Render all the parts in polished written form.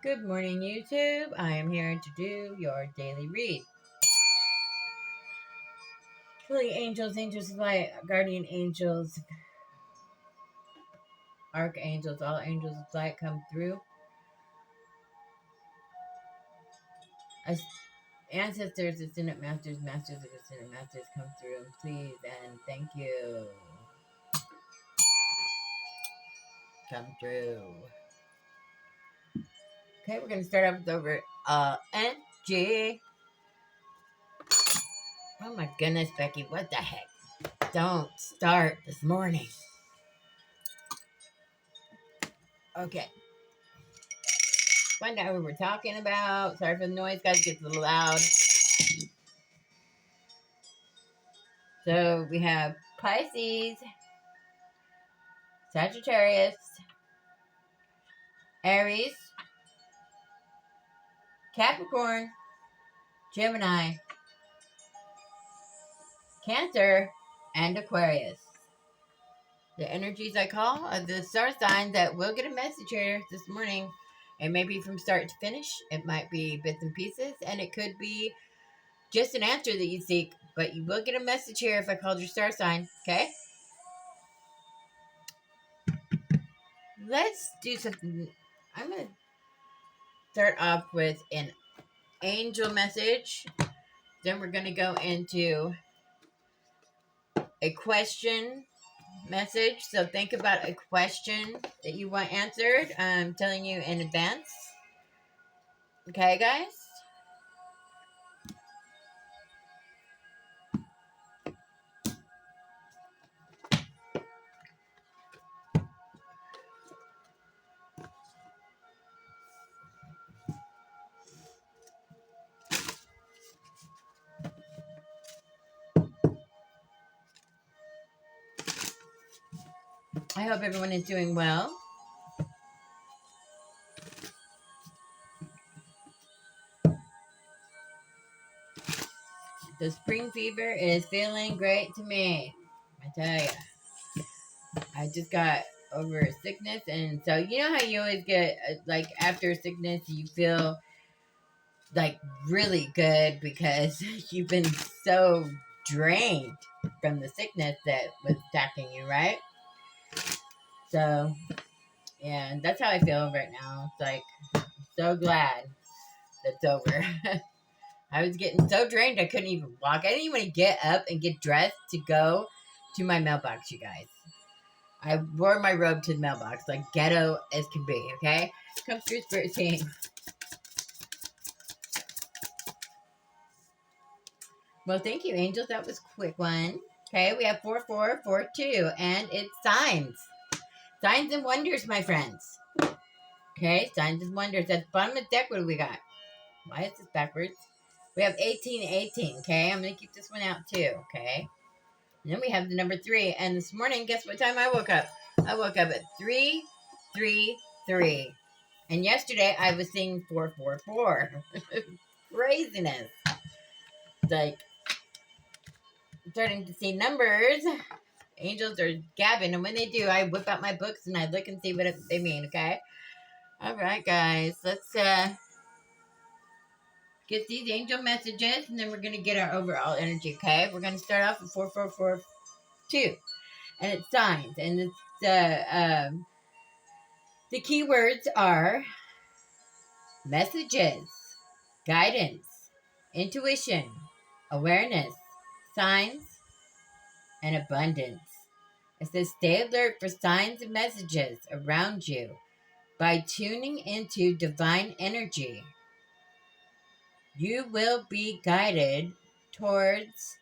Good morning, YouTube. I am here to do your daily read. Holy angels, angels of light, guardian angels, archangels, all angels of light come through. As ancestors, ascendant masters, masters of ascendant masters come through. Please and thank you. Come through. Okay, we're going to start off with over NG. Oh my goodness, Becky, what the heck? Don't start this morning. Okay. Find out what we're talking about. Sorry for the noise, guys. It gets a little loud. So we have Pisces, Sagittarius, Aries, Capricorn, Gemini, Cancer, and Aquarius. The energies I call are the star signs that will get a message here this morning. It may be from start to finish. It might be bits and pieces, and it could be just an answer that you seek. But you will get a message here if I called your star sign, okay? Let's do something. I'm going to start off with an angel message. Then we're going to go into a question message. So think about a question that you want answered. I'm telling you in advance. Okay, guys? I hope everyone is doing well. The spring fever is feeling great to me. I tell you. I just got over sickness, and so you know how you always get like after sickness you feel like really good because you've been so drained from the sickness that was attacking you, right? So yeah, that's how I feel right now. It's like I'm so glad that's over. I was getting so drained I couldn't even walk. I didn't even get up and get dressed to go to my mailbox, you guys. I wore my robe to the mailbox, like ghetto as can be, okay? Come through, Spirit Team. Well, thank you, angels. That was a quick one. Okay, we have 4442, and it's signs. Signs and wonders, my friends. Okay, signs and wonders. At the bottom of the deck, what do we got? Why is this backwards? We have 1818, okay? I'm going to keep this one out too, okay? And then we have the number 3. And this morning, guess what time I woke up? I woke up at 333. And yesterday, I was seeing 444. Craziness. Like, starting to see numbers. Angels are gabbing. And when they do, I whip out my books and I look and see what they mean, okay? All right, guys. Let's get these angel messages, and then we're going to get our overall energy, okay? We're going to start off with 4442. And it's signs. And it's the keywords are messages, guidance, intuition, awareness, signs, and abundance. It says stay alert for signs and messages around you by tuning into divine energy. You will be guided towards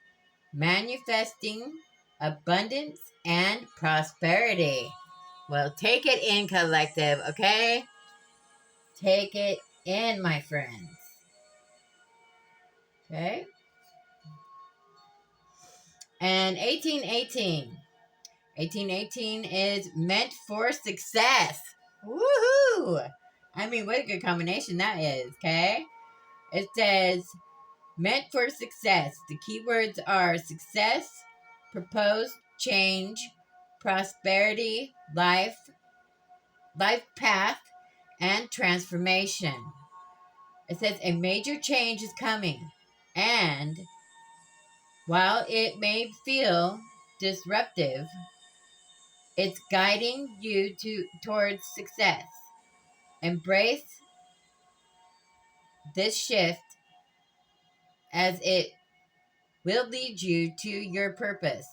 manifesting abundance and prosperity. Well, take it in, collective, okay? Take it in, my friends. Okay? And 1818. 1818 is meant for success. Woohoo! I mean, what a good combination that is, okay? It says meant for success. The keywords are success, proposed change, prosperity, life path, and transformation. It says a major change is coming, and while it may feel disruptive, it's guiding you towards success. Embrace this shift as it will lead you to your purpose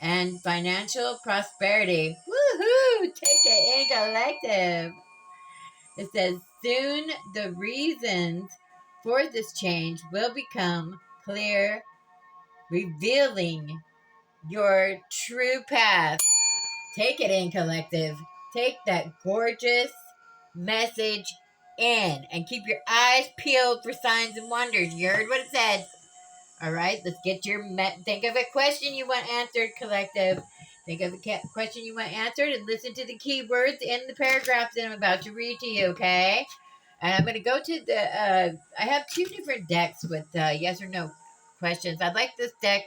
and financial prosperity. Woohoo! Take it in collective. It says soon the reasons for this change will become clear, revealing your true path. Take it in collective. Take that gorgeous message in and keep your eyes peeled for signs and wonders. You heard what it said. All right, let's get your think of a question you want answered, collective. Think of a question you want answered and listen to the keywords in the paragraphs that I'm about to read to you, okay? And I'm going to go to the, I have two different decks with yes or no questions. I like this deck.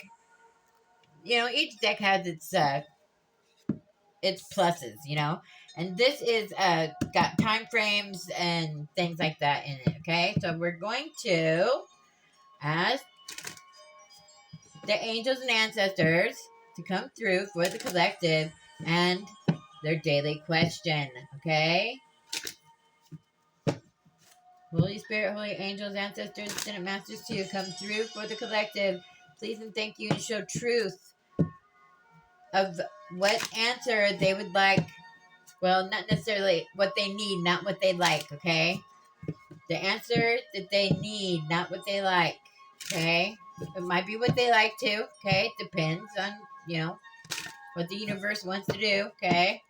You know, each deck has its pluses, you know? And this is got time frames and things like that in it, okay? So we're going to ask the angels and ancestors to come through for the collective and their daily question, okay? Holy Spirit, holy angels, ancestors, ascended masters too, come through for the collective. Please and thank you and show truth of what answer they would like. Well, not necessarily what they need, not what they like, okay? The answer that they need, not what they like, okay? It might be what they like too, okay? It depends on, you know, what the universe wants to do, okay?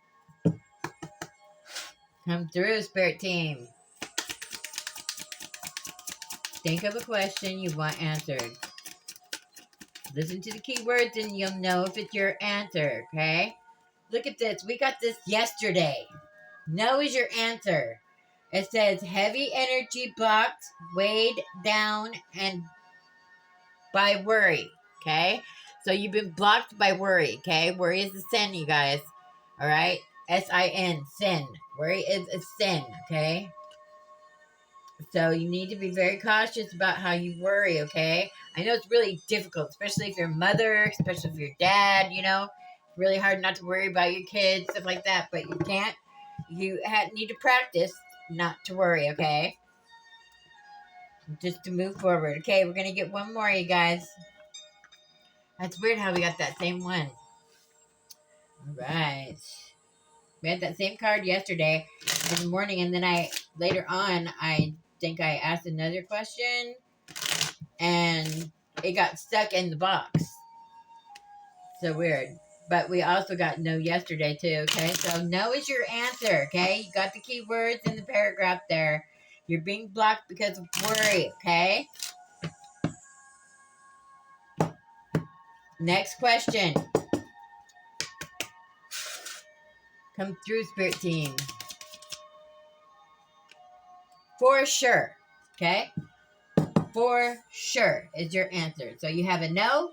Come through, Spirit Team. Think of a question you want answered. Listen to the keywords and you'll know if it's your answer, okay? Look at this. We got this yesterday. No is your answer. It says heavy energy blocked, weighed down, and by worry, okay? So you've been blocked by worry, okay? Worry is a sin, you guys, all right? S-I-N, sin. Worry is a sin, okay? So you need to be very cautious about how you worry, okay? I know it's really difficult, especially if you're a mother, especially if you're a dad, you know? Really hard not to worry about your kids, stuff like that, but you can't. You need to practice not to worry, okay? Just to move forward. Okay, we're going to get one more, you guys. That's weird how we got that same one. All right. We had that same card yesterday in the morning, and then later on, I think I asked another question, and it got stuck in the box. So weird. But we also got no yesterday, too, okay? So no is your answer, okay? You got the keywords in the paragraph there. You're being blocked because of worry, okay? Next question. Come through, Spirit Team. For sure, okay? For sure is your answer. So you have a no,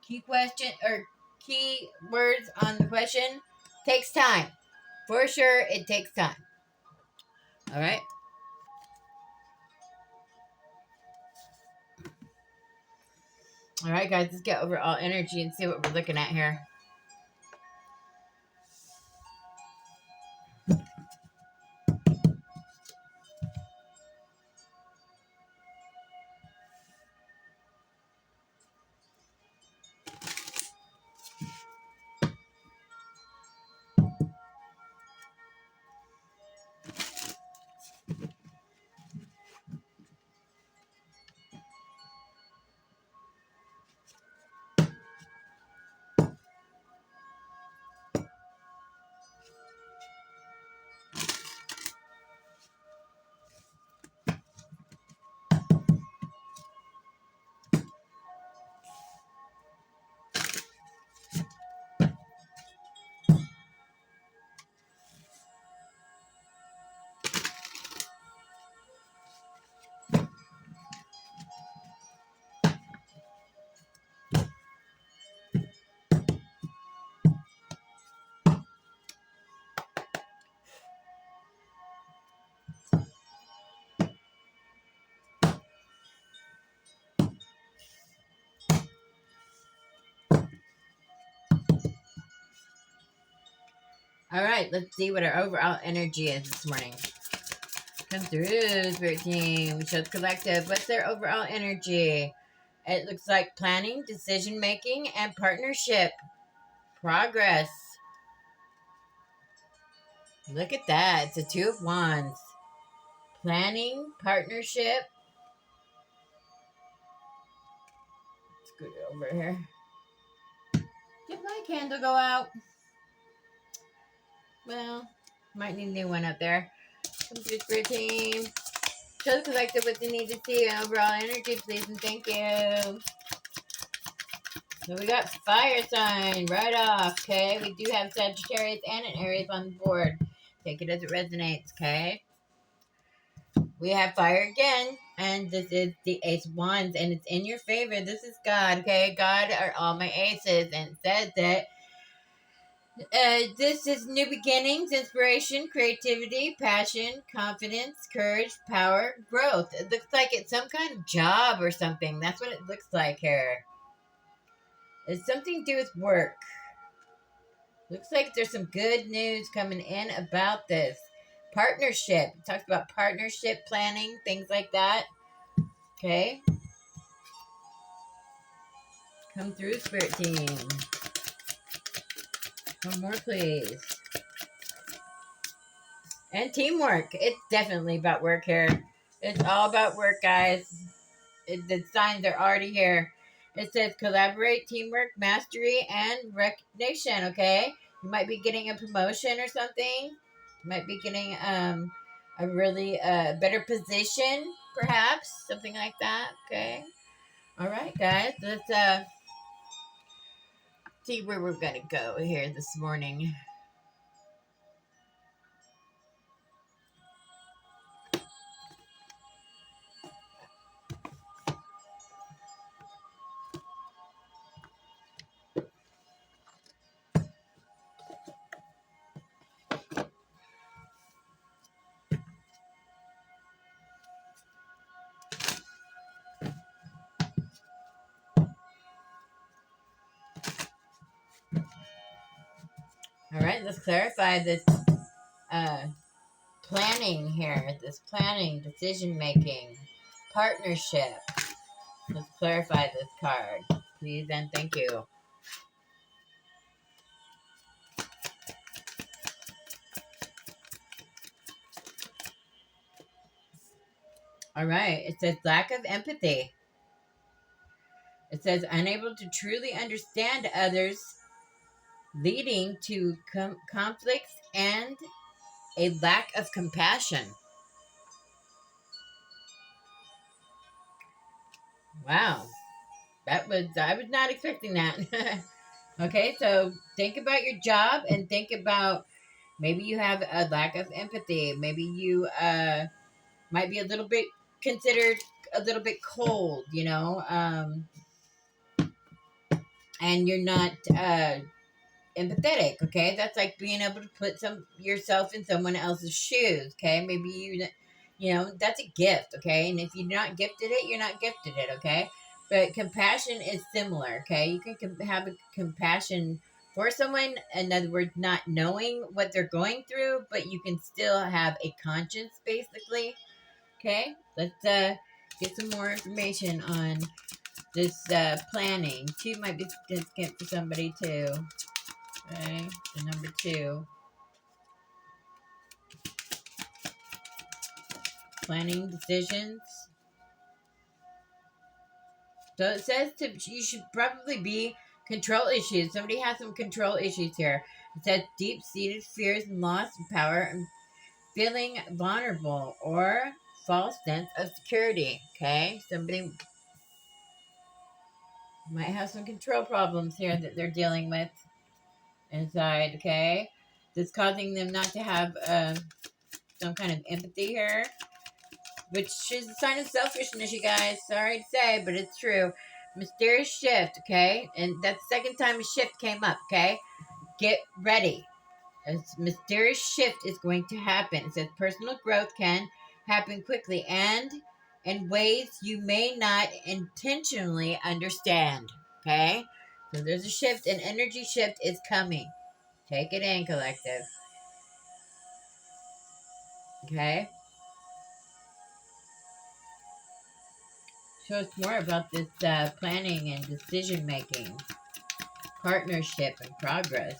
key question, or key words on the question. Takes time. For sure, it takes time. All right? All right, guys, let's get over all energy and see what we're looking at here. All right, let's see what our overall energy is this morning. Come through, Spirit Team. Show the collective. What's their overall energy? It looks like planning, decision making, and partnership. Progress. Look at that. It's a Two of Wands. Planning, partnership. Scoot it over here. Did my candle go out? Well, might need a new one up there. Come through, Spirit Team. Show the collective what they need to see and overall energy, please, and thank you. So we got fire sign right off, okay? We do have Sagittarius and an Aries on the board. Take it as it resonates, okay? We have fire again, and this is the Ace of Wands, and it's in your favor. This is God, okay? God are all my aces, and it says that this is new beginnings, inspiration, creativity, passion, confidence, courage, power, growth. It looks like it's some kind of job or something. That's what it looks like here. It's something to do with work. Looks like there's some good news coming in about this. Partnership. It talks about partnership planning, things like that. Okay. Come through, Spirit Team. One more, please. And teamwork. It's definitely about work here. It's all about work, guys. The signs are already here. It says collaborate, teamwork, mastery, and recognition, okay? You might be getting a promotion or something. You might be getting a really better position, perhaps. Something like that, okay? All right, guys. Let's see where we're going to go here this morning. All right, let's clarify this planning here. This planning, decision making, partnership. Let's clarify this card, please, and thank you. All right, it says lack of empathy. It says unable to truly understand others, leading to conflicts and a lack of compassion. Wow, I was not expecting that. Okay, so think about your job and think about maybe you have a lack of empathy. Maybe you might be a little bit considered a little bit cold, and you're not empathetic. Okay, that's like being able to put some yourself in someone else's shoes. Okay, maybe that's a gift. Okay, and if you're not gifted it, you're not gifted it. Okay, but compassion is similar. Okay, you can have a compassion for someone, in other words, not knowing what they're going through, but you can still have a conscience, basically. Okay, let's get some more information on this planning. Two might be significant for somebody too. Okay, the number two. Planning decisions. So it says you should probably be control issues. Somebody has some control issues here. It says deep-seated fears and loss of power and feeling vulnerable or false sense of security. Okay, somebody might have some control problems here that they're dealing with inside. Okay, that's causing them not to have some kind of empathy here, which is a sign of selfishness, you guys. Sorry to say, but it's true. Mysterious shift, okay? And that's the second time a shift came up, okay? Get ready. A mysterious shift is going to happen. It says personal growth can happen quickly and in ways you may not intentionally understand, okay? So there's a shift, an energy shift is coming. Take it in, collective. Okay? Show us more about this planning and decision making, partnership, and progress.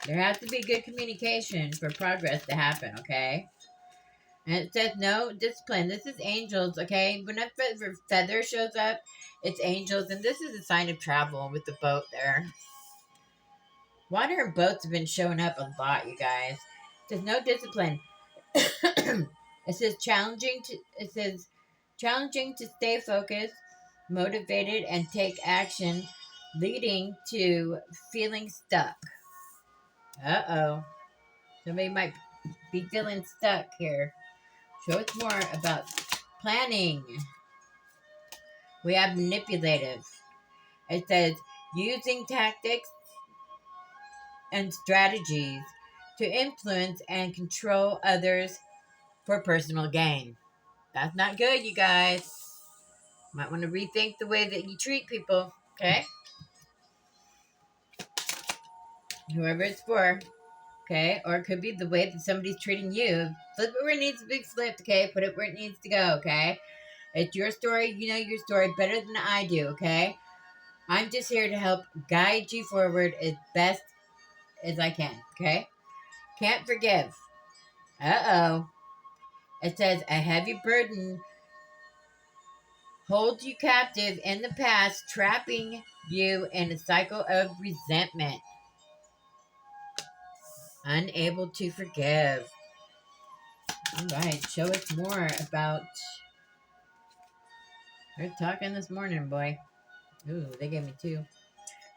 There has to be good communication for progress to happen, okay? And it says no discipline. This is angels, okay? When a feather shows up, it's angels, and this is a sign of travel with the boat there. Water and boats have been showing up a lot, you guys. It says no discipline. It says challenging to. It says challenging to stay focused, motivated, and take action, leading to feeling stuck. Uh-oh. Somebody might be feeling stuck here. Show us more about planning. We have manipulative. It says using tactics and strategies to influence and control others for personal gain. That's not good, you guys. Might want to rethink the way that you treat people, okay? Whoever it's for, okay? Or it could be the way that somebody's treating you. Flip it where it needs to be flipped, okay? Put it where it needs to go, okay? It's your story. You know your story better than I do, okay? I'm just here to help guide you forward as best as I can, okay? Can't forgive. Uh-oh. It says a heavy burden holds you captive in the past, trapping you in a cycle of resentment. Unable to forgive. All right, show us more about. We're talking this morning, boy. Ooh, they gave me two.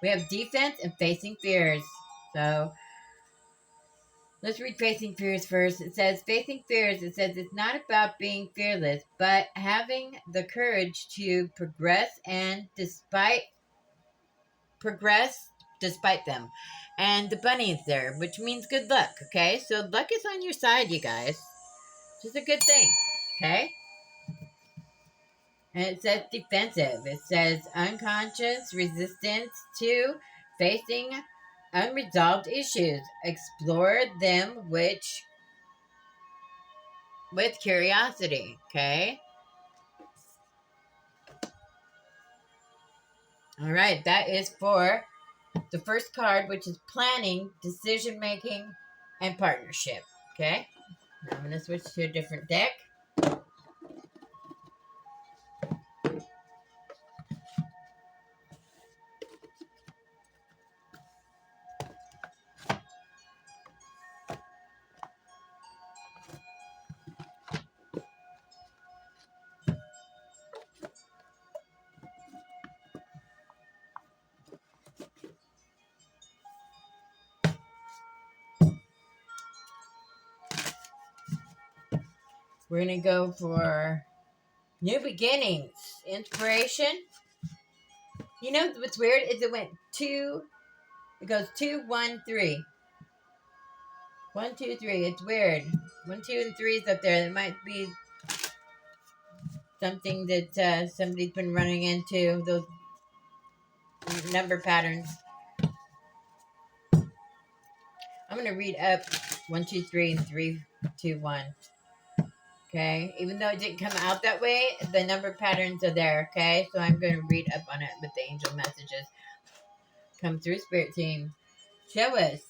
We have defense and facing fears. So let's read facing fears first. It says facing fears. It says it's not about being fearless, but having the courage to progress despite them. And the bunny is there, which means good luck. Okay, so luck is on your side, you guys. It's a good thing. Okay. And it says defensive. It says unconscious resistance to facing unresolved issues. Explore them with curiosity. Okay. All right. That is for the first card, which is planning, decision making, and partnership. Okay. Now I'm going to switch to a different deck. We're going to go for new beginnings, inspiration. You know what's weird is it went two. It goes 2, 1, 3. 1, 2, 3. It's weird. 1, 2, and 3 is up there. It might be something that somebody's been running into, those number patterns. I'm going to read up 1, 2, 3, and 3, 2, 1. Okay? Even though it didn't come out that way, the number patterns are there. Okay? So I'm going to read up on it with the angel messages. Come through, Spirit Team. Show us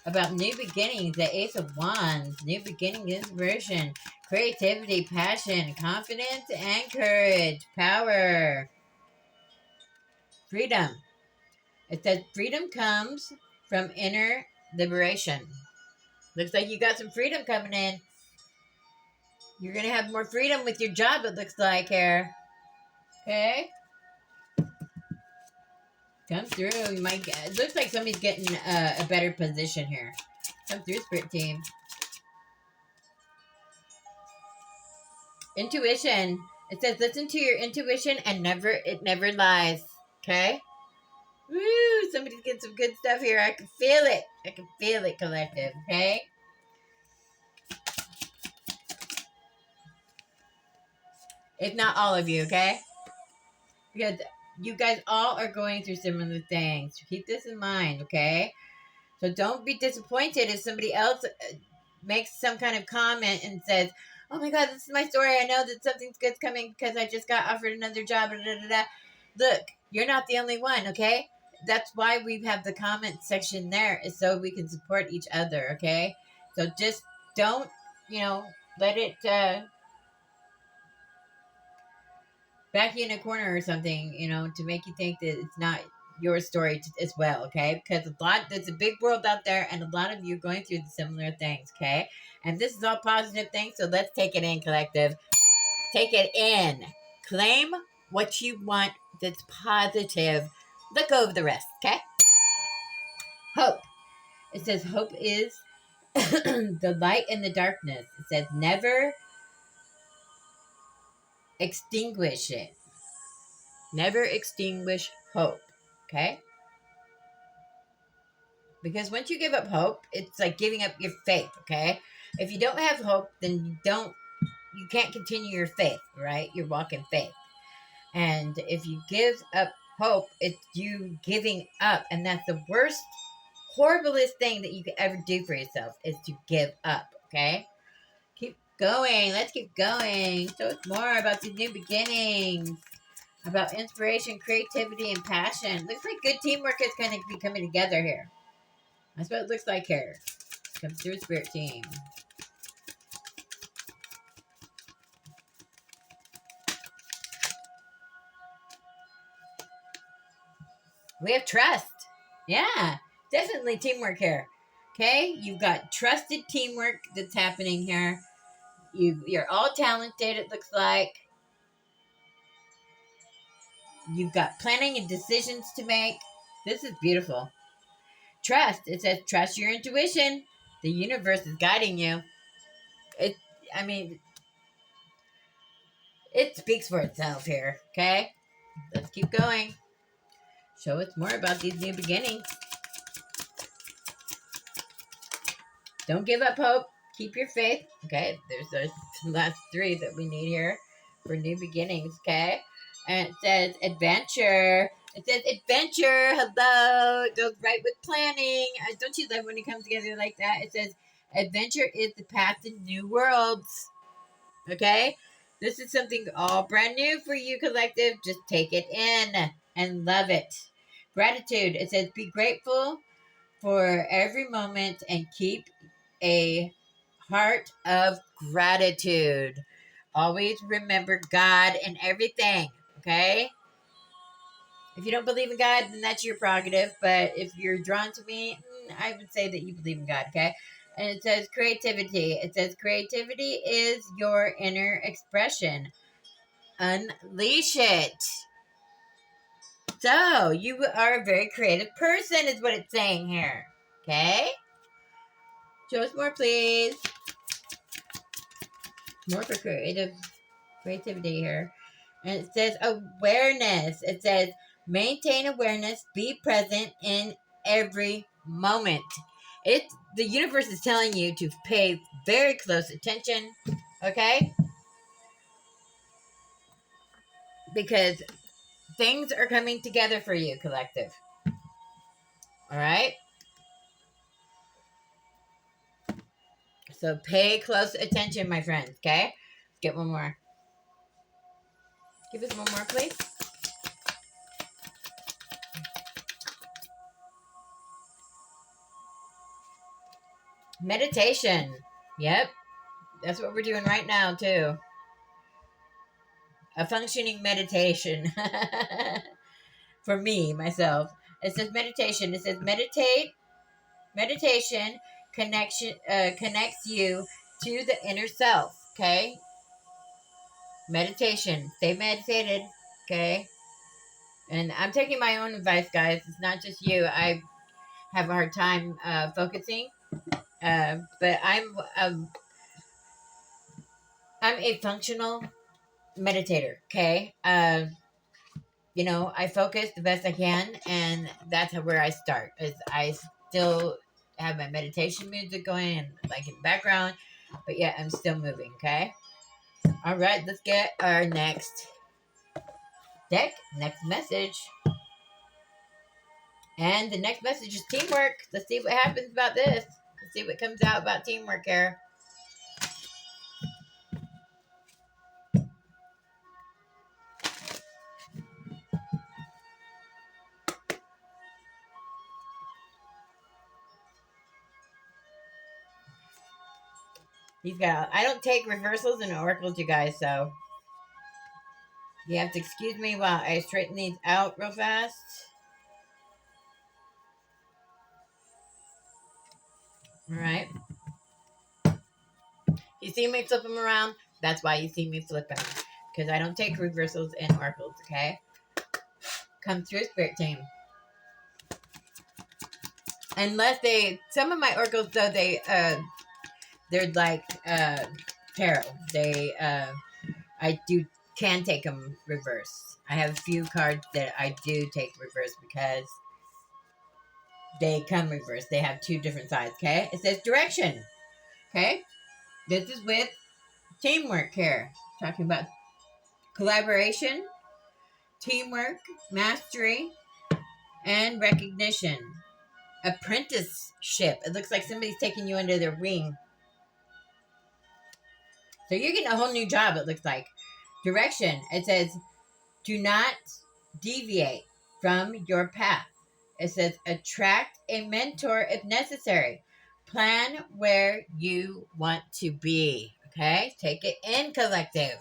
about new beginnings, the Ace of Wands, new beginning, inspiration, creativity, passion, confidence, and courage, power, freedom. It says freedom comes from inner liberation. Looks like you got some freedom coming in. You're going to have more freedom with your job, it looks like here. Okay? Come through. You might get, it looks like somebody's getting a better position here. Come through, Spirit Team. Intuition. It says listen to your intuition and it never lies. Okay? Woo! Somebody's getting some good stuff here. I can feel it. I can feel it, collective. Okay? If not all of you, okay? Because you guys all are going through similar things. Keep this in mind, okay? So don't be disappointed if somebody else makes some kind of comment and says, "Oh my God, this is my story. I know that something's good's coming because I just got offered another job." Da, da, da, da. Look, you're not the only one, okay? That's why we have the comment section there, is so we can support each other, okay? So just don't, let it back you in a corner or something, to make you think that it's not your story as well, okay? Because there's a big world out there, and a lot of you are going through similar things, okay? And this is all positive things, so let's take it in, collective. Take it in. Claim what you want that's positive. Let go of the rest, okay? Hope. It says hope is the light in the darkness. It says never extinguish it. Never extinguish hope, okay? Because once you give up hope, it's like giving up your faith, okay? If you don't have hope, then you can't continue your faith, right? Your walk in faith. And if you give up hope, it's you giving up. And that's the worst, horriblest thing that you could ever do for yourself, is to give up, okay? Keep going. Let's keep going. So it's more about these new beginnings, about inspiration, creativity, and passion. Looks like good teamwork is going to be coming together here. That's what it looks like here. Comes through Spirit Team. We have trust. Yeah, definitely teamwork here. Okay, you've got trusted teamwork that's happening here. You're all talented, it looks like. You've got planning and decisions to make. This is beautiful. Trust. It says trust your intuition. The universe is guiding you. It I mean, it speaks for itself here. Okay? Let's keep going. Show us more about these new beginnings. Don't give up hope. Keep your faith. Okay, there's the last three that we need here for new beginnings. Okay, and it says adventure. It says adventure. Hello, it goes right with planning. Don't you love when it comes together like that? It says adventure is the path to new worlds. Okay, this is something all brand new for you, collective. Just take it in and love it. Gratitude. It says be grateful for every moment and keep a heart of gratitude. Always remember God in everything, okay? If you don't believe in God, then that's your prerogative. But if you're drawn to me, I would say that you believe in God, okay? And it says creativity. It says creativity is your inner expression. Unleash it. So, you are a very creative person, is what it's saying here, okay? Show us more, please. More for creativity here. And it says awareness. It says maintain awareness, be present in every moment. The universe is telling you to pay very close attention, okay? Because things are coming together for you, collective. All right? So pay close attention, my friends, okay? Let's get one more. Give us one more, please. Meditation. Yep. That's what we're doing right now, too. A functioning meditation. For me, myself. It says meditation. It says meditation connects you to the inner self. Okay? Meditation. Stay meditated. Okay? And I'm taking my own advice, guys. It's not just you. I have a hard time focusing. But I'm a functional meditator. Okay? I focus the best I can, and that's where I start. Is I still have my meditation music going and like in the background, but yeah, I'm still moving. Okay. All right, let's get our next Deck, next message. And the next message is teamwork. Let's see what happens about this. Let's see what comes out about teamwork here. He's got. I don't take reversals and oracles, you guys, so you have to excuse me while I straighten these out real fast. All right. You see me flip them around? That's why you see me flip them. Because I don't take reversals and oracles, okay? Come through, Spirit Team. Unless they, some of my oracles, though, they're like tarot. I can take them reverse. I have a few cards that I do take reverse because they come reverse. They have two different sides, okay? It says direction, okay? This is with teamwork here. Talking about collaboration, teamwork, mastery, and recognition. Apprenticeship. It looks like somebody's taking you under their wing. So you're getting a whole new job, it looks like. Direction. It says, do not deviate from your path. It says, attract a mentor if necessary. Plan where you want to be. Okay? Take it in, collective.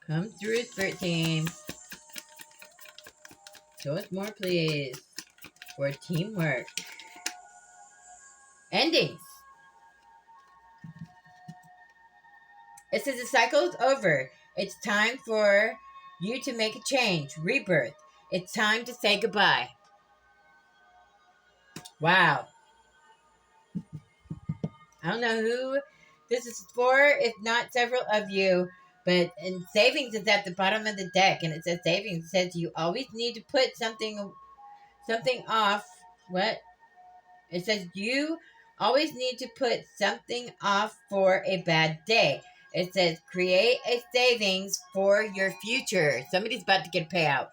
Come through, Spirit Team. Show us more, please. For teamwork. Endings. It says the cycle is over. It's time for you to make a change. Rebirth. It's time to say goodbye. Wow. I don't know who this is for, if not several of you. But in savings is at the bottom of the deck, and it says savings. It says you always need to put something off. What? It says you always need to put something off for a bad day. It says create a savings for your future. Somebody's about to get a payout.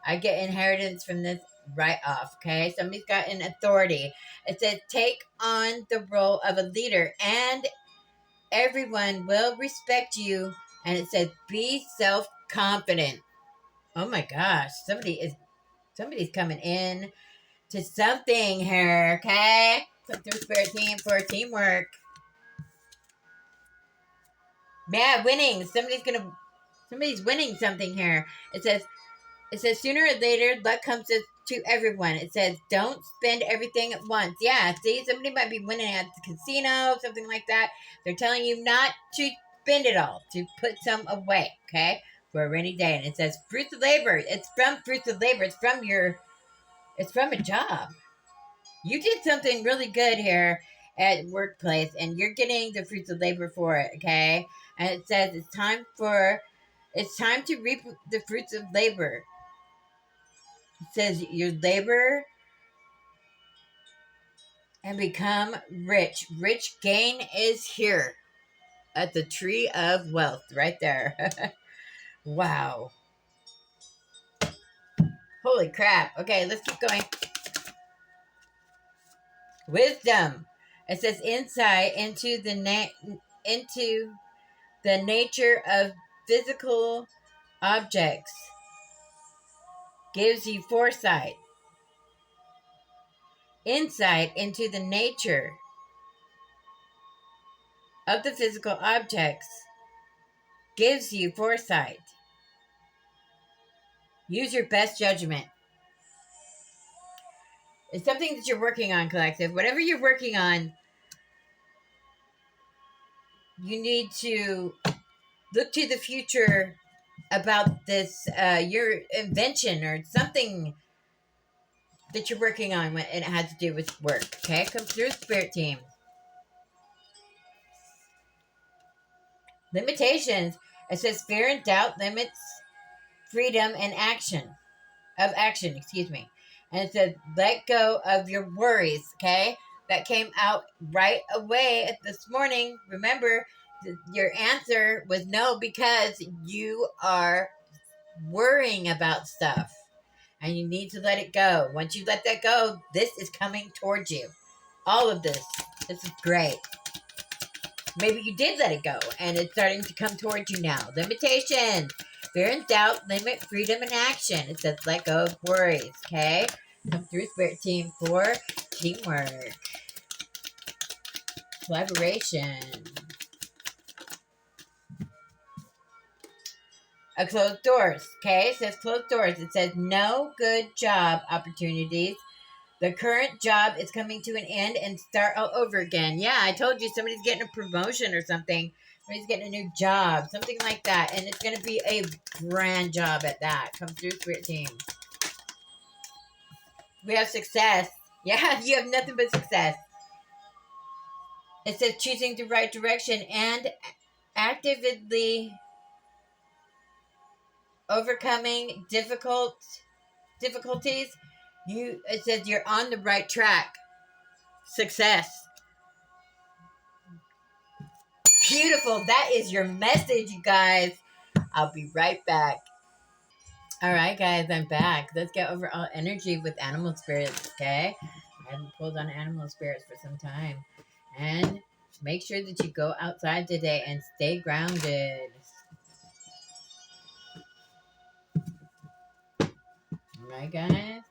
I get inheritance from this right off, okay? Somebody's got an authority. It says take on the role of a leader and everyone will respect you. And it says be self-confident. Oh my gosh, somebody's coming in to something here, okay? Come through, Spirit Team, for teamwork. Yeah, winning. Somebody's winning something here. It says sooner or later luck comes to everyone. It says don't spend everything at once. Yeah, see, somebody might be winning at the casino, something like that. They're telling you not to spend it all, to put some away, okay, for a rainy day. And it says fruits of labor. It's from fruits of labor. It's from a job. You did something really good here at workplace, and you're getting the fruits of labor for it, okay? And it says it's time to reap the fruits of labor. It says your labor and become rich. Rich gain is here at the tree of wealth, right there. Wow. Holy crap. Okay, let's keep going. Wisdom. It says insight into the nature of physical objects gives you foresight. Insight into the nature of the physical objects gives you foresight. Use your best judgment. It's something that you're working on, collective. Whatever you're working on, you need to look to the future about this, your invention or something that you're working on when it has to do with work. Okay, come through, Spirit Team. Limitations. It says fear and doubt limits freedom and action. Excuse me. And it says let go of your worries. Okay, that came out right away this morning. Remember, Your answer was no because you are worrying about stuff and you need to let it go. Once you let that go, this is coming towards you. All of this. This is great. Maybe you did let it go and it's starting to come towards you now. Limitation. Fear and doubt limit freedom and action. It says let go of worries. Okay? Come through, Spirit Team, for teamwork, collaboration. A closed doors. Okay? It says closed doors. It says no good job opportunities. The current job is coming to an end and start all over again. Yeah, I told you somebody's getting a promotion or something. Somebody's getting a new job, something like that. And it's going to be a grand job at that. Come through, Spirit Team. We have success. Yeah, you have nothing but success. It says choosing the right direction and actively overcoming difficulties. It says you're on the right track. Success. Beautiful. That is your message, you guys. I'll be right back. All right, guys, I'm back. Let's get over all energy with animal spirits, okay? I haven't pulled on animal spirits for some time. And make sure that you go outside today and stay grounded. All right, guys?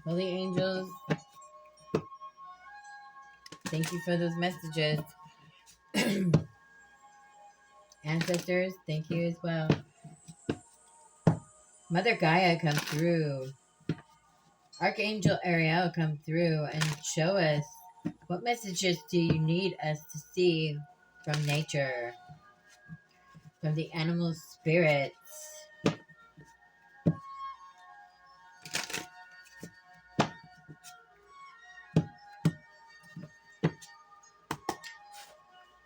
Holy angels, thank you for those messages. Ancestors, thank you as well. Mother Gaia, come through. Archangel Ariel, come through and show us what messages do you need us to see from nature, from the animal spirits.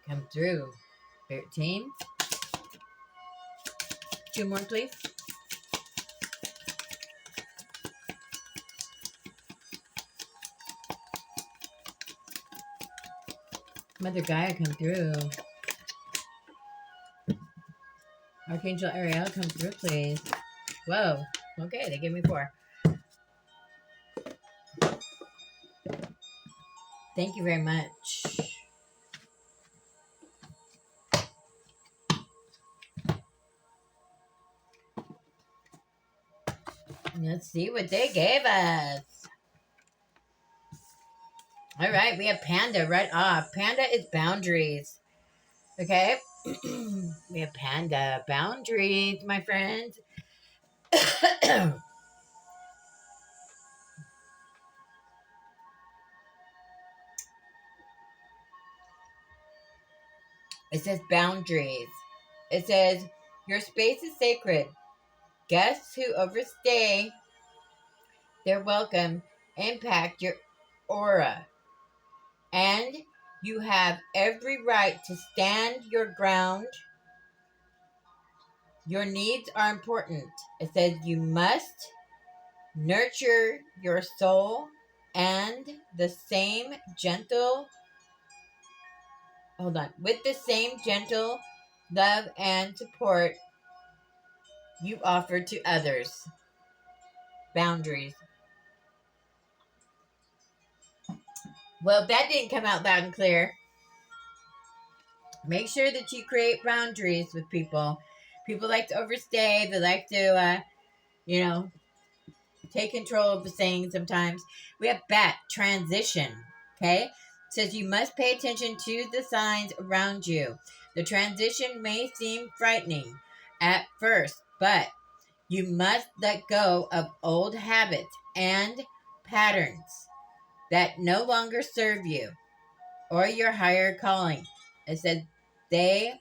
Come through. 13. 2 more, please. Mother Gaia, come through. Archangel Ariel, come through, please. Whoa. Okay, they gave me 4. Thank you very much. Let's see what they gave us. All right, we have Panda right off. Panda is boundaries. Okay? We have Panda. Boundaries, my friends. It says boundaries. It says, your space is sacred. Guests who overstay their welcome impact your aura. And you have every right to stand your ground. Your needs are important. It says you must nurture your soul and the same gentle, with the same gentle love and support you offer to others. Boundaries. Well, that didn't come out loud and clear. Make sure that you create boundaries with people. People like to overstay. They like to, take control of the things sometimes. We have bat, transition. Okay? It says you must pay attention to the signs around you. The transition may seem frightening at first, but you must let go of old habits and patterns that no longer serve you or your higher calling. It said they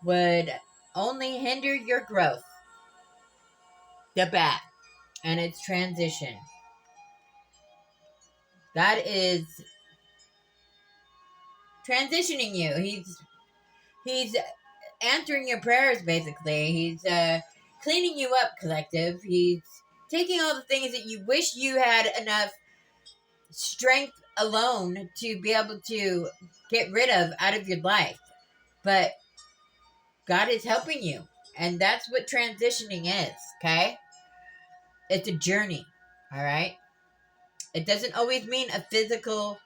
would only hinder your growth. The bat and its transition. God is transitioning you. He's answering your prayers basically. He's cleaning you up, collective. He's taking all the things that you wish you had enough strength alone to be able to get rid of out of your life. But God is helping you. And that's what transitioning is, okay? It's a journey, all right? It doesn't always mean a physical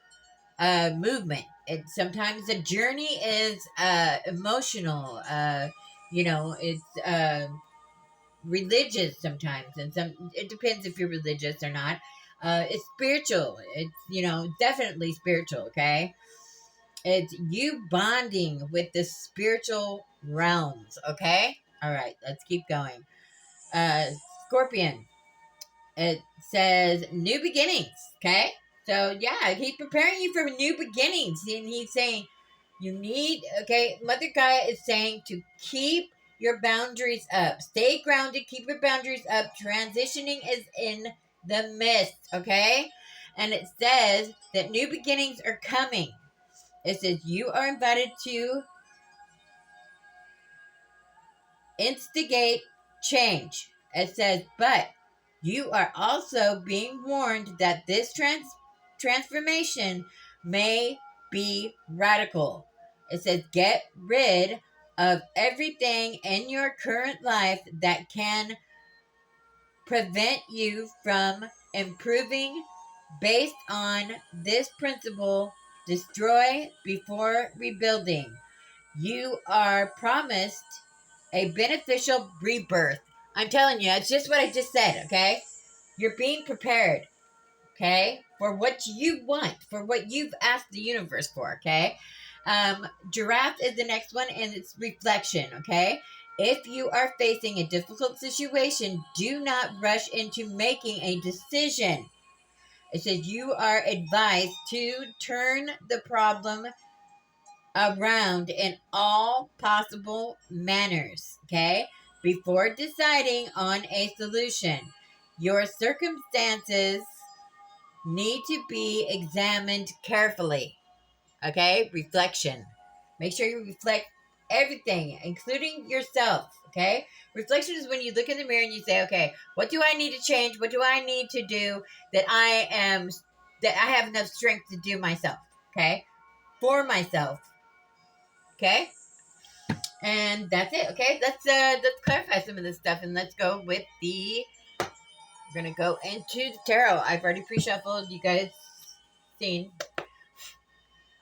movement. It sometimes the journey is emotional. It's religious sometimes, and some it depends if you're religious or not. It's spiritual. It's definitely spiritual. Okay, it's you bonding with the spiritual realms. Okay, all right, let's keep going. Uh, Scorpion. It says new beginnings. Okay. So yeah, he's preparing you for new beginnings. And he's saying you need, okay, Mother Gaia is saying to keep your boundaries up. Stay grounded, keep your boundaries up. Transitioning is in the midst, okay? And it says that new beginnings are coming. It says you are invited to instigate change. It says, but you are also being warned that this transformation may be radical. It says, get rid of everything in your current life that can prevent you from improving based on this principle: destroy before rebuilding. You are promised a beneficial rebirth. I'm telling you, it's just what I just said, okay? You're being prepared, okay? For what you want, for what you've asked the universe for, okay? Giraffe is the next one, and it's reflection, okay? If you are facing a difficult situation, do not rush into making a decision. It says you are advised to turn the problem around in all possible manners, okay? Before deciding on a solution, your circumstances need to be examined carefully, okay? Reflection. Make sure you reflect everything, including yourself, okay? Reflection is when you look in the mirror and you say, okay, what do I need to change? What do I need to do that that I have enough strength to do myself, okay? For myself, okay? And that's it. Okay, let's clarify some of this stuff, and let's go with the. We're gonna go into the tarot. I've already pre-shuffled. You guys seen?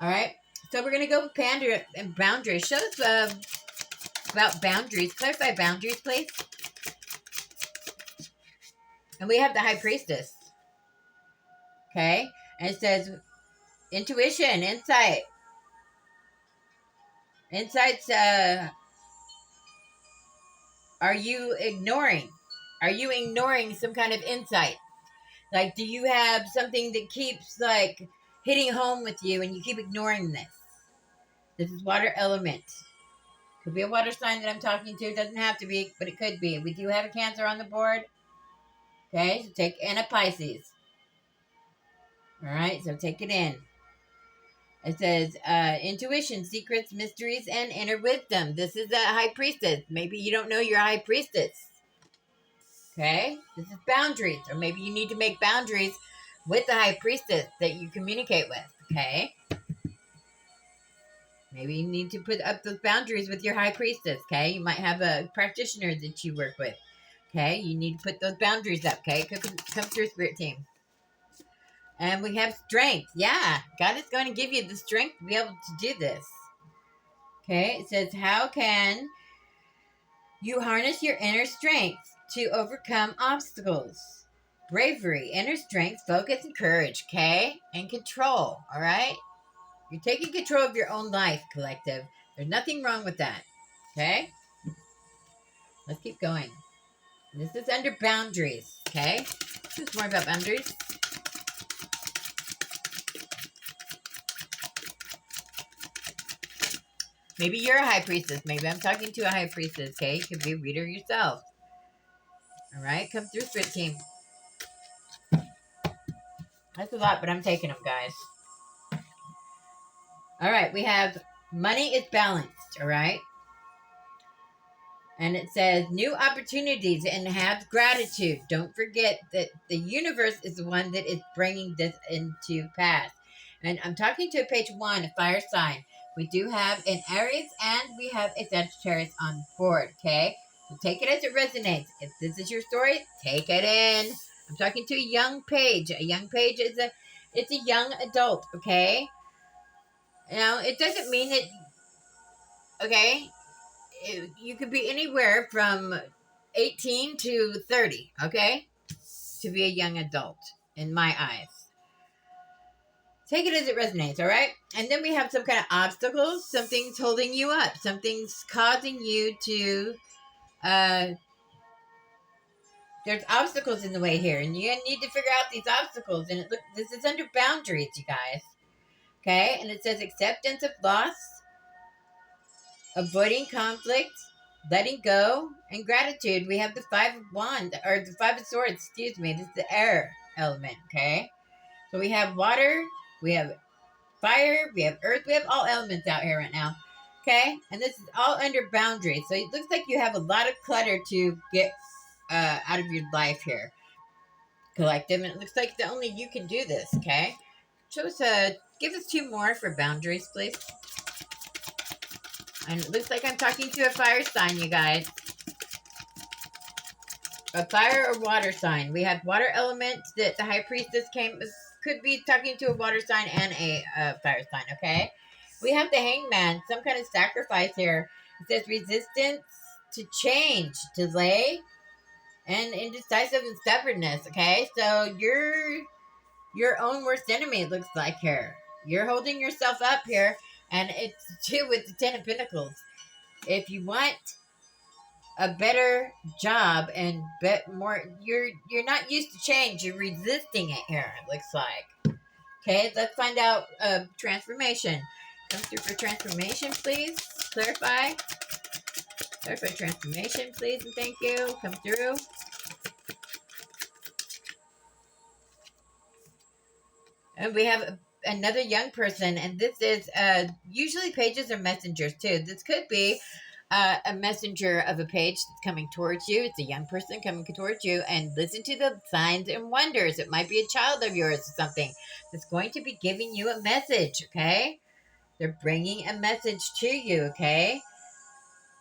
All right. So we're gonna go with Pandora and boundaries. Show us about boundaries. Clarify boundaries, please. And we have the High Priestess. Okay, and it says intuition, insight, insights. Are you ignoring? Are you ignoring some kind of insight? Like, do you have something that keeps like hitting home with you and you keep ignoring this? This is water element. Could be a water sign that I'm talking to. Doesn't have to be, but it could be. We do have a Cancer on the board. Okay, so take in a Pisces. All right, so take it in. It says intuition, secrets, mysteries, and inner wisdom. This is a High Priestess. Maybe you don't know your High Priestess. Okay, this is boundaries, or maybe you need to make boundaries with the High Priestess that you communicate with. Okay, maybe you need to put up those boundaries with your High Priestess. Okay, you might have a practitioner that you work with. Okay, you need to put those boundaries up. Okay, come through, Spirit Team. And we have strength. Yeah, God is going to give you the strength to be able to do this. Okay, it says, how can you harness your inner strength to overcome obstacles? Bravery, inner strength, focus, and courage, okay? And control, all right? You're taking control of your own life, collective. There's nothing wrong with that, okay? Let's keep going. This is under boundaries, okay? This is more about boundaries. Maybe you're a High Priestess. Maybe I'm talking to a High Priestess, okay? You could be a reader yourself. All right, come through, Spirit Team. That's a lot, but I'm taking them, guys. All right, we have money is balanced, all right? And it says new opportunities and have gratitude. Don't forget that the universe is the one that is bringing this into pass. And I'm talking to page 1, a fire sign. We do have an Aries and we have a Sagittarius on board, okay? So take it as it resonates. If this is your story, take it in. I'm talking to a young page. A young page is it's a young adult, okay? Now, it doesn't mean that, okay? You could be anywhere from 18 to 30, okay? To be a young adult, in my eyes. Take it as it resonates, all right? And then we have some kind of obstacles. Something's holding you up. Something's causing you to, there's obstacles in the way here. And you need to figure out these obstacles. And this is under boundaries, you guys. Okay? And it says acceptance of loss, avoiding conflict, letting go, and gratitude. We have the 5 of wands, or the 5 of swords, excuse me. This is the air element, okay? So we have water, we have fire, we have earth, we have all elements out here right now, okay? And this is all under boundaries. So it looks like you have a lot of clutter to get out of your life here, collective. And it looks like that only you can do this, okay? Show us, give us 2 more for boundaries, please. And it looks like I'm talking to a fire sign, you guys. A fire or water sign. We have water elements that the high priestess could be talking to a water sign and a fire sign, okay? We have the hangman, some kind of sacrifice here. It says resistance to change, delay, and indecisive and stubbornness, okay? So you're your own worst enemy, it looks like here. You're holding yourself up here, and it's 2 with the 10 of Pentacles. If you want a better job and more, you're not used to change. You're resisting it here, it looks like. Okay, let's find out transformation. Come through for transformation, please. Clarify transformation, please, and thank you. Come through. And we have another young person, and this is usually pages are messengers too. This could be a messenger of a page that's coming towards you. It's a young person coming towards you, and listen to the signs and wonders. It might be a child of yours or something that's going to be giving you a message, okay? They're bringing a message to you, okay?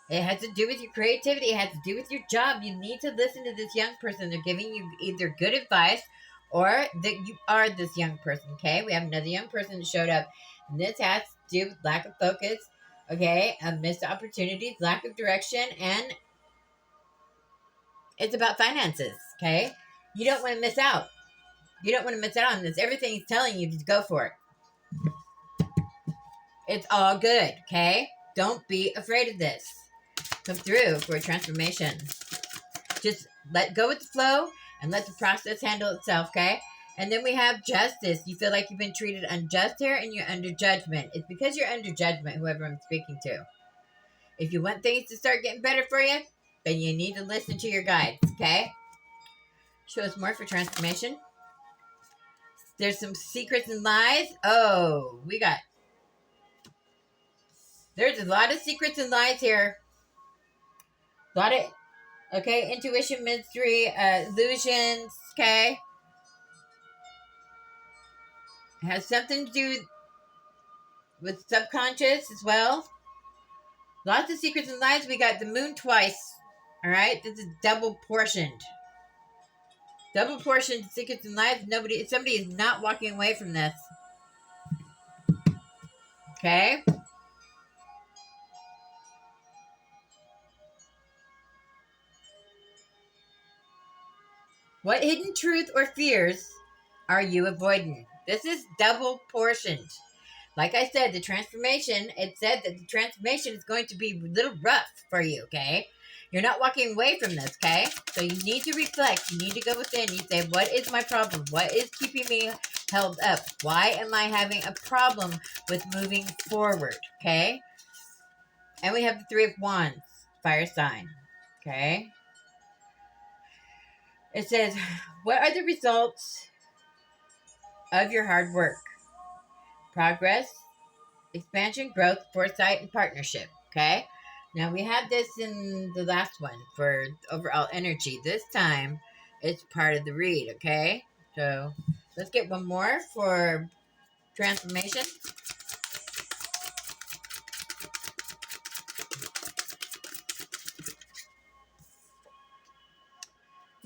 It has to do with your creativity. It has to do with your job. You need to listen to this young person. They're giving you either good advice or that you are this young person, okay? We have another young person that showed up. And this has to do with lack of focus, okay? Missed opportunities, lack of direction, and it's about finances, okay? You don't want to miss out. You don't want to miss out on this. Everything's telling you to go for it. It's all good, okay? Don't be afraid of this. Come through for a transformation. Just let go with the flow and let the process handle itself, okay? And then we have justice. You feel like you've been treated unjust here and you're under judgment. It's because you're under judgment, whoever I'm speaking to. If you want things to start getting better for you, then you need to listen to your guides, okay? Show us more for transformation. There's some secrets and lies. Oh, there's a lot of secrets and lies here. A lot of, okay, intuition, mystery, illusions, okay? It has something to do with subconscious as well. Lots of secrets and lies. We got the moon twice. All right, this is double portioned. Double portioned secrets and lies. Somebody is not walking away from this. Okay. What hidden truth or fears are you avoiding? This is double portioned. Like I said, the transformation, it said that the transformation is going to be a little rough for you, okay? You're not walking away from this, okay? So you need to reflect. You need to go within. You say, what is my problem? What is keeping me held up? Why am I having a problem with moving forward, okay? And we have the 3 of Wands, fire sign, okay? It says, what are the results of your hard work? Progress, expansion, growth, foresight, and partnership, okay? Now we had this in the last one for overall energy. This time it's part of the read, okay? So let's get one more for transformation.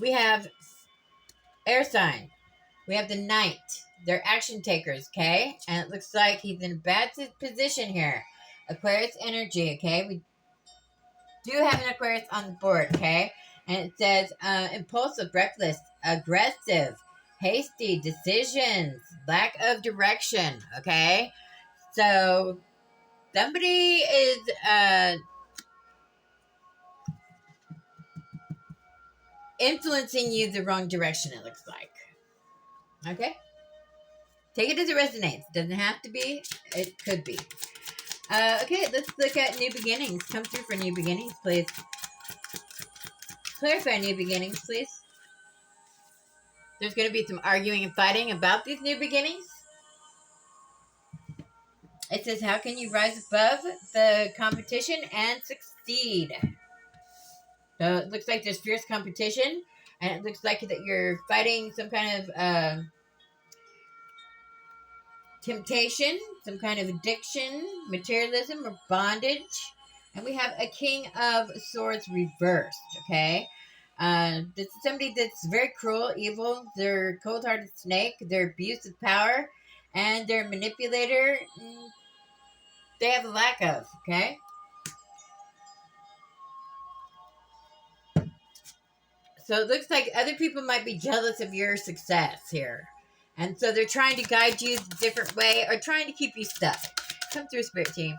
We have air sign. We have the knight. They're action takers, okay? And it looks like he's in a bad position here. Aquarius energy, okay? We do have an Aquarius on the board, okay? And it says impulsive, reckless, aggressive, hasty decisions, lack of direction, okay? So somebody is influencing you the wrong direction, it looks like. Okay? Take it as it resonates. Doesn't have to be, it could be. Okay, let's look at new beginnings. Come through for new beginnings, please. Clarify new beginnings, please. There's going to be some arguing and fighting about these new beginnings. It says, how can you rise above the competition and succeed? So it looks like there's fierce competition, and it looks like that you're fighting some kind of temptation, some kind of addiction, materialism, or bondage. And we have a King of Swords reversed, okay? This is somebody that's very cruel, evil. They're cold-hearted snake. They're abuse of power, and they're manipulator. They have a lack of, okay? So it looks like other people might be jealous of your success here. And so they're trying to guide you a different way or trying to keep you stuck. Come through, Spirit Team.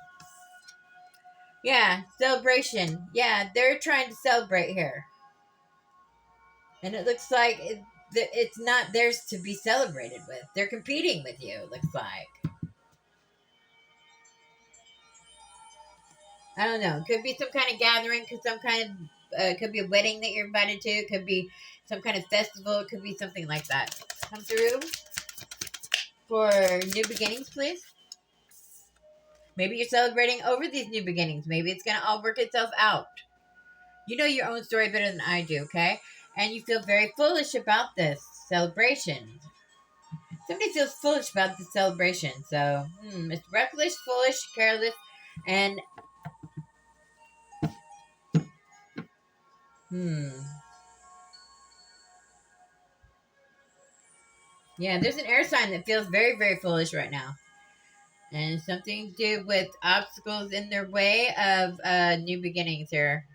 Yeah, celebration. Yeah, they're trying to celebrate here. And it looks like it's not theirs to be celebrated with. They're competing with you, it looks like. I don't know. Could be some kind of gathering, could be a wedding that you're invited to. It could be some kind of festival. It could be something like that. Come through for new beginnings, please. Maybe you're celebrating over these new beginnings. Maybe it's going to all work itself out. You know your own story better than I do, okay? And you feel very foolish about this celebration. Somebody feels foolish about the celebration. So, it's reckless, foolish, careless, and yeah, there's an air sign that feels very, very foolish right now. And something to do with obstacles in their way of new beginnings here.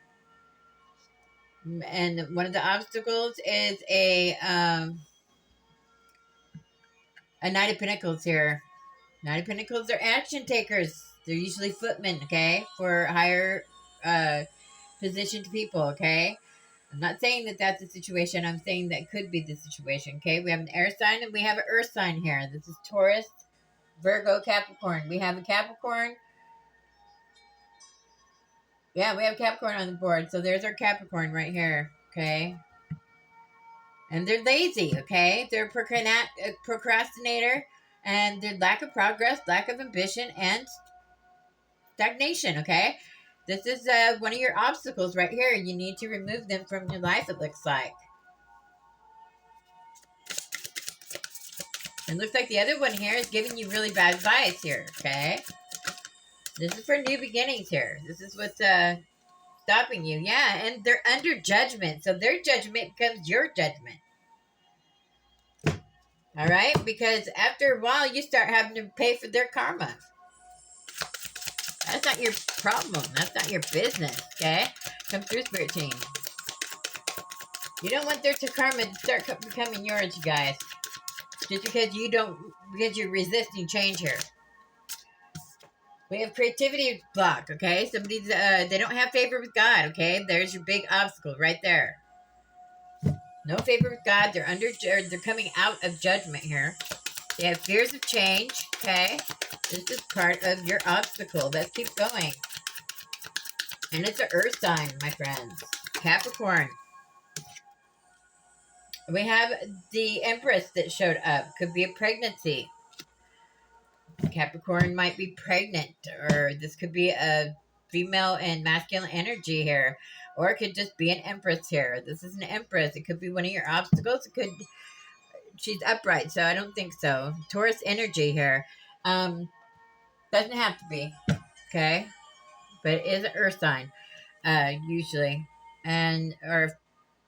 And one of the obstacles is a Knight of Pentacles here. Knight of Pentacles are action takers. They're usually footmen, okay? For higher positioned people, okay? I'm not saying that that's the situation. I'm saying that could be the situation, okay? We have an air sign and we have an earth sign here. This is Taurus, Virgo, Capricorn. We have a Capricorn. Yeah, we have Capricorn on the board. So there's our Capricorn right here, okay? And they're lazy, okay? They're a procrastinator, and their lack of progress, lack of ambition, and stagnation, okay? This is one of your obstacles right here. You need to remove them from your life, it looks like. It looks like the other one here is giving you really bad advice here, okay? This is for new beginnings here. This is what's stopping you. Yeah, and they're under judgment. So their judgment becomes your judgment. All right? Because after a while, you start having to pay for their karma. That's not your problem. That's not your business, okay? Come through, Spirit Team. You don't want their karma to start becoming yours, you guys. Just because you're resisting change here. We have creativity block, okay? Somebody's, they don't have favor with God, okay? There's your big obstacle right there. No favor with God. They're coming out of judgment here. They have fears of change, okay? This is part of your obstacle. Let's keep going. And it's an earth sign, my friends. Capricorn. We have the Empress that showed up. Could be a pregnancy. Capricorn might be pregnant, or this could be a female and masculine energy here. Or it could just be an empress here. This is an empress. It could be one of your obstacles. It could, she's upright, so I don't think so. Taurus energy here. Doesn't have to be, okay? But it is an earth sign, usually. And, or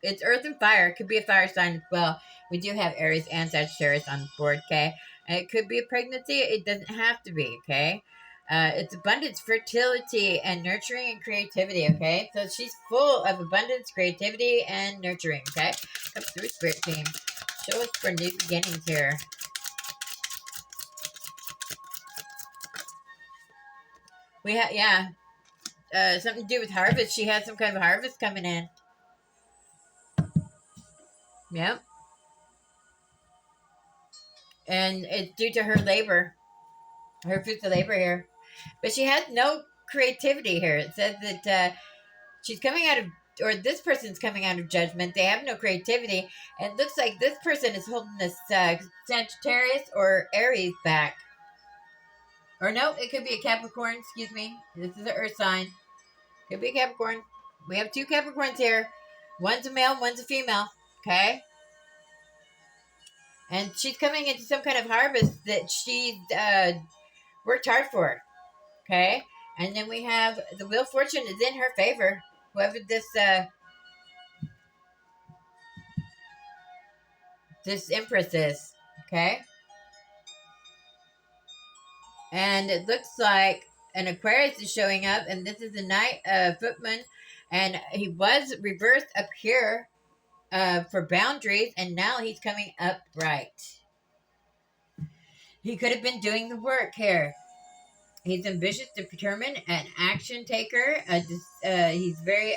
it's earth and fire. It could be a fire sign as well. We do have Aries and Sagittarius on the board, okay? And it could be a pregnancy. It doesn't have to be, okay? It's abundance, fertility, and nurturing and creativity, okay? So she's full of abundance, creativity, and nurturing, okay? Come through, Spirit Team. Show us for new beginnings here. We have, yeah, something to do with harvest. She has some kind of harvest coming in. Yep. And it's due to her labor, her fruits of labor here. But she has no creativity here. It says that she's coming out of, or this person's coming out of judgment. They have no creativity. And it looks like this person is holding this Sagittarius or Aries back. Or no, it could be a Capricorn. Excuse me. This is an earth sign. Could be a Capricorn. We have two Capricorns here. One's a male, one's a female. Okay? And she's coming into some kind of harvest that she's worked hard for. Okay? And then we have the Wheel of Fortune is in her favor. Whoever this Empress is. Okay? And it looks like an Aquarius is showing up, and this is the Knight Footman, and he was reversed up here for boundaries, and now he's coming upright. He could have been doing the work here. He's ambitious, determined, an action taker. He's very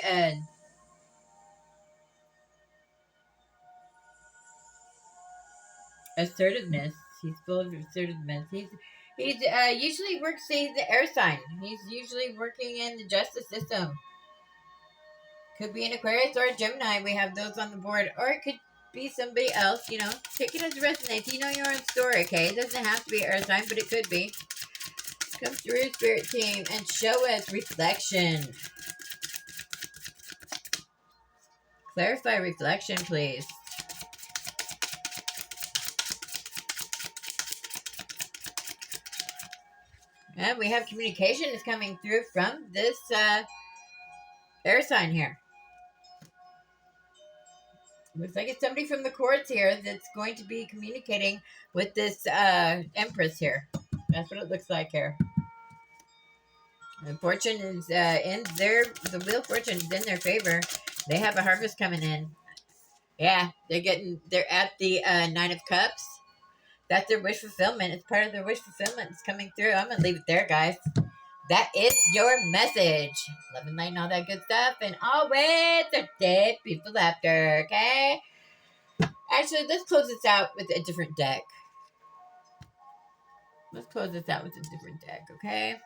assertiveness. He's full of assertiveness. He's usually works. He's the air sign. He's usually working in the justice system. Could be an Aquarius or a Gemini. We have those on the board, or it could be somebody else. You know, take it as it resonates. You know your own story. Okay, it doesn't have to be air sign, but it could be. Come through, Spirit Team, and show us reflection. Clarify reflection, please. And we have communication is coming through from this air sign here. Looks like it's somebody from the courts here that's going to be communicating with this Empress here. That's what it looks like here. And fortune is in their, the Wheel of Fortune is in their favor. They have a harvest coming in. Yeah, they're at the Nine of Cups. That's their wish fulfillment. It's part of their wish fulfillment. It's coming through. I'm going to leave it there, guys. That is your message. Love and light and all that good stuff. And always a day people after, okay? Actually, let's close this out with a different deck. Let's close this out with a different deck, okay?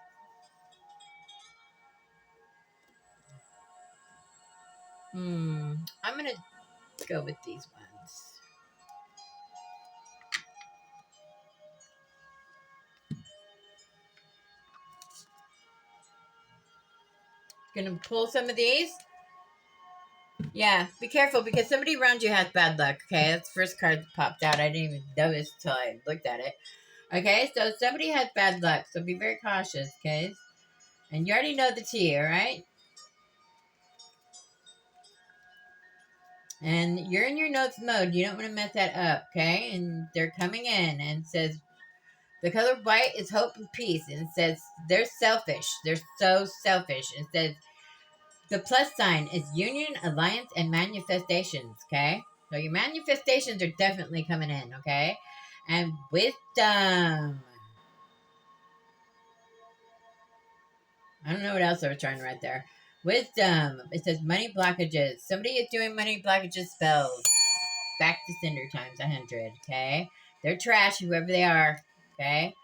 I'm going to go with these ones. Gonna pull some of these. Yeah, be careful because somebody around you has bad luck. Okay, that's the first card that popped out. I didn't even notice until I looked at it. Okay, so somebody has bad luck, so be very cautious. Okay, and you already know the tea, all right? And you're in your notes mode. You don't want to mess that up. Okay, and they're coming in and says the color white is hope and peace, and it says they're selfish. They're so selfish. It says the plus sign is union, alliance, and manifestations, okay? So your manifestations are definitely coming in, okay? And wisdom. I don't know what else I was trying to write there. Wisdom. It says money blockages. Somebody is doing money blockages spells. Back to Cinder times 100, okay? They're trash, whoever they are, okay?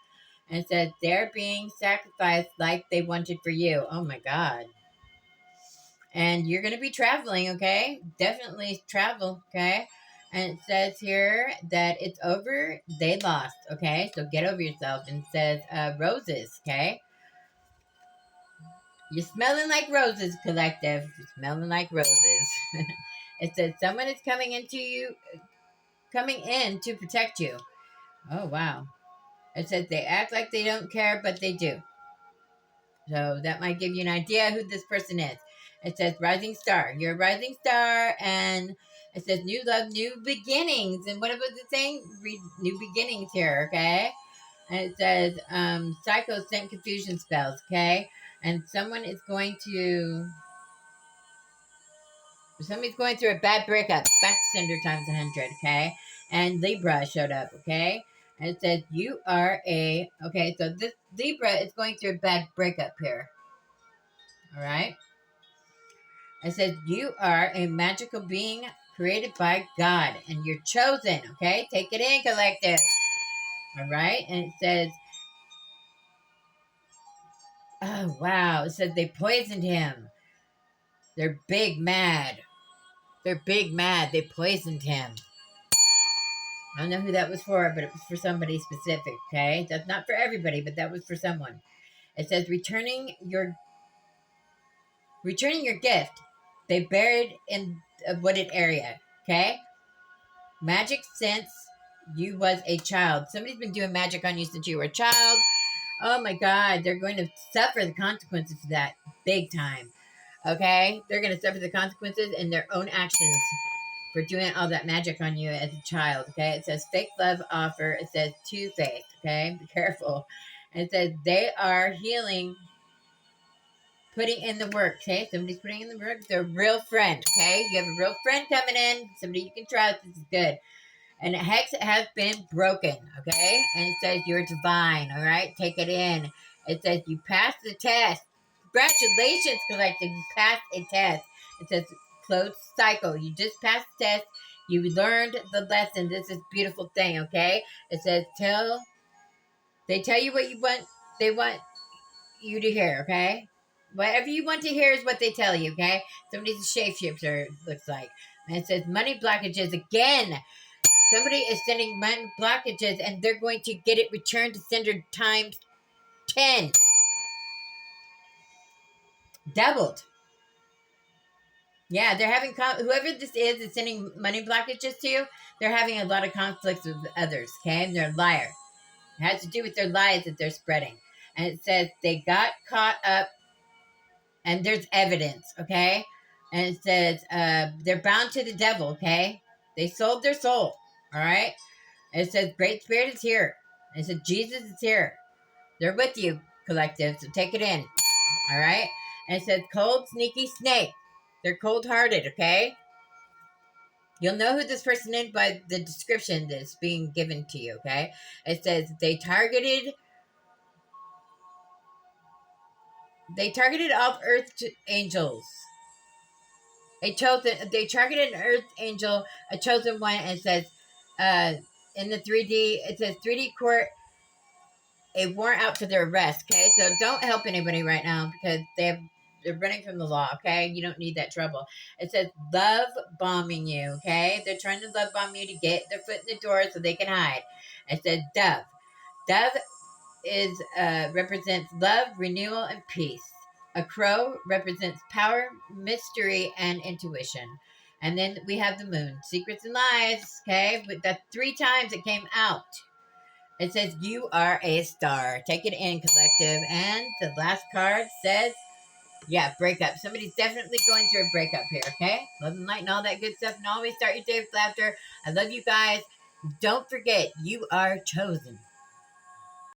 And it says they're being sacrificed like they wanted for you. Oh my God. And you're going to be traveling, okay? Definitely travel, okay? And it says here that it's over. They lost, okay? So get over yourself. And it says roses, okay? You're smelling like roses, collective. You're smelling like roses. It says someone is coming in to protect you. Oh, wow. It says they act like they don't care, but they do. So that might give you an idea who this person is. It says rising star. You're a rising star, and it says new love, new beginnings. And what was it saying? New beginnings here, okay? And it says psycho sent confusion spells, okay? And somebody's going through a bad breakup. Back to sender times 100, okay? And Libra showed up, okay? And it says you are okay, so this Libra is going through a bad breakup here. All right? It says you are a magical being created by God and you're chosen, okay? Take it in, collective. All right? And it says, oh, wow. It says they poisoned him. They're big mad. They're big mad. They poisoned him. I don't know who that was for, but it was for somebody specific, okay? That's not for everybody, but that was for someone. It says returning your gift. They buried in a wooded area, okay? Magic since you was a child. Somebody's been doing magic on you since you were a child. Oh my God, they're going to suffer the consequences of that big time. Okay? They're going to suffer the consequences in their own actions for doing all that magic on you as a child. Okay? It says fake love offer. It says two-faced. Okay? Be careful. And it says they are healing, putting in the work. Okay? Somebody's putting in the work. They're a real friend. Okay? You have a real friend coming in. Somebody you can trust. This is good. And hex has been broken, okay? And it says you're divine, all right? Take it in. It says you passed the test. Congratulations, collective. You passed a test. It says closed cycle. You just passed the test. You learned the lesson. This is a beautiful thing, okay? It says they tell you what you want. They want you to hear, okay? Whatever you want to hear is what they tell you, okay? Somebody's a shapeshifter, it looks like. And it says money blockages again. Somebody is sending money blockages and they're going to get it returned to sender times 10. Doubled. Yeah, they're having, whoever this is sending money blockages to you, they're having a lot of conflicts with others, okay? And they're a liar. It has to do with their lies that they're spreading. And it says they got caught up and there's evidence, okay? And it says they're bound to the devil, okay? They sold their soul, all right? And it says Great Spirit is here. And it says Jesus is here. They're with you, collective, so take it in. All right? And it says cold, sneaky snake. They're cold-hearted, okay? You'll know who this person is by the description that's being given to you, okay? It says they targeted off Earth angels. They targeted an Earth angel, a chosen one, and it says in the 3D, it says 3D court a warrant out for their arrest, okay? So don't help anybody right now because they're running from the law, okay? You don't need that trouble. It says love bombing you, okay? They're trying to love bomb you to get their foot in the door so they can hide. It says dove. Dove is represents love, renewal, and peace. A crow represents power, mystery, and intuition. And then we have the moon, secrets and lies, okay? But that's 3 times it came out. It says, you are a star. Take it in, collective. And the last card says, yeah, breakup. Somebody's definitely going through a breakup here, okay? Love and light and all that good stuff. And always start your day with laughter. I love you guys. Don't forget, you are chosen.